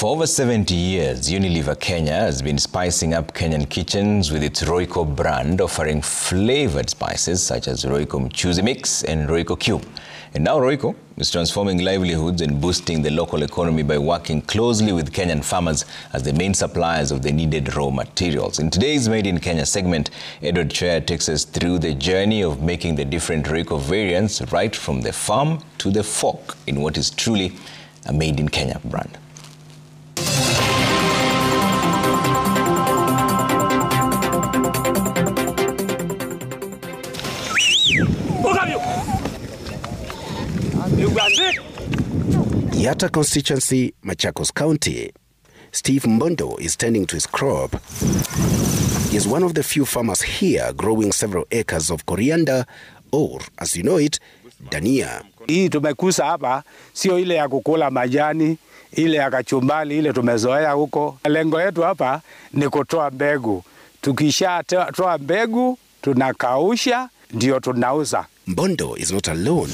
For over 70 years, Unilever Kenya has been spicing up Kenyan kitchens with its Royco brand, offering flavoured spices such as Royco Mchuzi Mix and Royco Cube. And now Royco is transforming livelihoods and boosting the local economy by working closely with Kenyan farmers as the main suppliers of the needed raw materials. In today's Made in Kenya segment, Chweya takes us through the journey of making the different Royco variants right from the farm to the fork in what is truly a Made in Kenya brand. Yatta constituency, Machakos County. Steve Mbondo is tending to his crop. He is one of the few farmers here growing several acres of coriander, or, as you know it, dania. Hii tumekusa hapa sio ile ya kukula majani, ile ya kachumbali, ile tumezoea huko. Lengo letu hapa ni kutoa mbegu. Tukishatoa mbegu, tunakausha, ndio tunauza. Mbondo is not alone.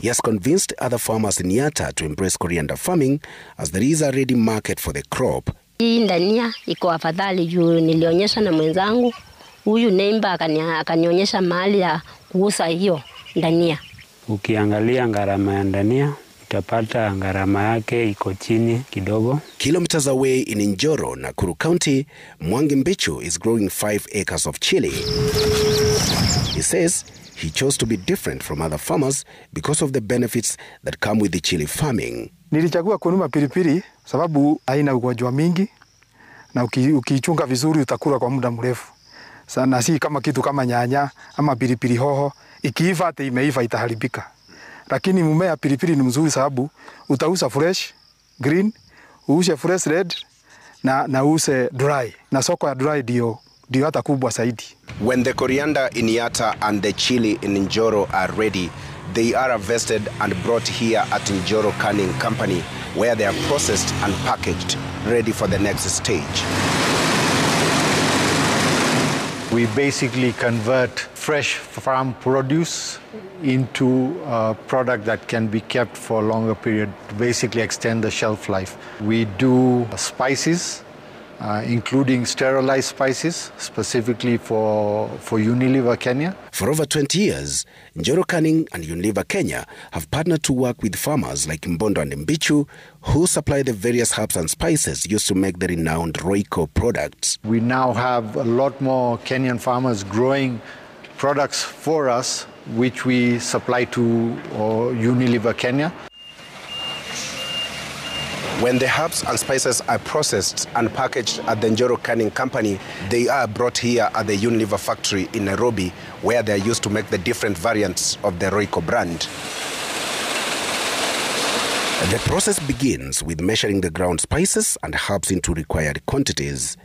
He has convinced other farmers in Yatta to embrace coriander farming as there is a ready market for the crop. Hii dania iko afadhali juu nilionyesha na mwenzangu. Huyu neighbor akanionyesha mahali ya kuuza hiyo dania. Ukiangalia gharama ya dania, utapata gharama yake iko chini kidogo. Kilometers away in Njoro, Nakuru County, Mwangi Mbichu is growing 5 acres of chili. He says he chose to be different from other farmers because of the benefits that come with the chili farming. Nilichagua kununua pilipili sababu haina ugonjwa mingi na ukichunga vizuri utakula kwa muda mrefu. Sana si kama kitu kama nyanya ama pilipili hoho, ikiiva hata imeiva itaharibika. Lakini mmea pilipili ni mzuri sababu utauza fresh green, uuse fresh red na uuse dry. Na soko ya dry ndio hata kubwa zaidi. When the coriander in Yatta and the chili in Njoro are ready, they are harvested and brought here at Njoro Canning Company, where they are processed and packaged, ready for the next stage. We basically convert fresh farm produce into a product that can be kept for a longer period, to basically extend the shelf life. We do spices, including sterilized spices, specifically for Unilever Kenya. For over 20 years, Njoro Canning and Unilever Kenya have partnered to work with farmers like Mbondo and Mbichu, who supply the various herbs and spices used to make the renowned Royco products. We now have a lot more Kenyan farmers growing products for us, which we supply to Unilever Kenya. When the herbs and spices are processed and packaged at the Njoro Canning Company, they are brought here at the Unilever factory in Nairobi, where they are used to make the different variants of the Royco brand. The process begins with measuring the ground spices and herbs into required quantities.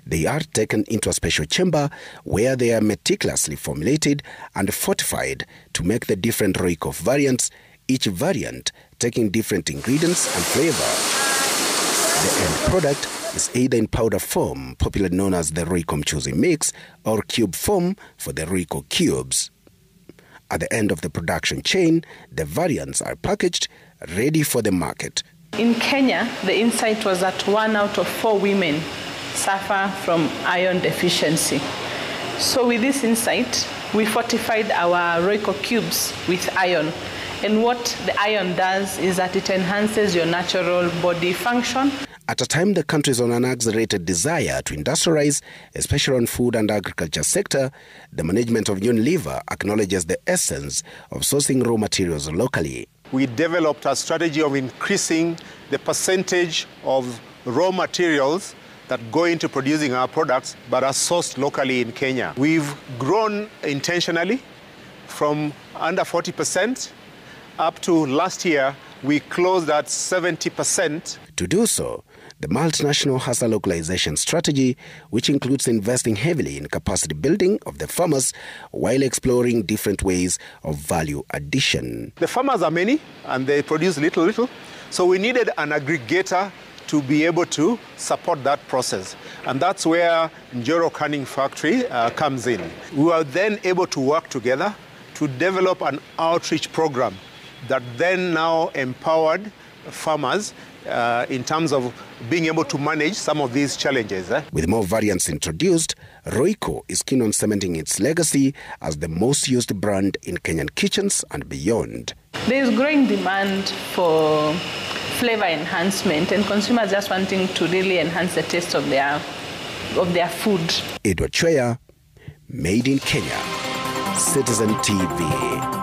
They are taken into a special chamber where they are meticulously formulated and fortified to make the different Royco variants, each variant taking different ingredients and flavor. The end product is either in powder form, popularly known as the Royco Mchuzi Mix, or cube form for the Royco Cubes. At the end of the production chain, the variants are packaged, ready for the market. In Kenya, the insight was that 1 out of 4 women suffer from iron deficiency. So with this insight, we fortified our Royco Cubes with iron. And what the iron does is that it enhances your natural body function. At a time the country is on an accelerated desire to industrialize, especially on food and agriculture sector, the management of Unilever acknowledges the essence of sourcing raw materials locally. We developed a strategy of increasing the percentage of raw materials that go into producing our products but are sourced locally in Kenya. We've grown intentionally from under 40%. Up to last year, we closed at 70%. To do so, the multinational has a localization strategy, which includes investing heavily in capacity building of the farmers while exploring different ways of value addition. The farmers are many and they produce little. So we needed an aggregator to be able to support that process. And that's where Njoro Canning Factory comes in. We were then able to work together to develop an outreach program that then now empowered farmers in terms of being able to manage some of these challenges. With more variants introduced, Royco is keen on cementing its legacy as the most used brand in Kenyan kitchens and beyond. There is growing demand for flavor enhancement and consumers just wanting to really enhance the taste of their food. Chweya, Made in Kenya, Citizen TV.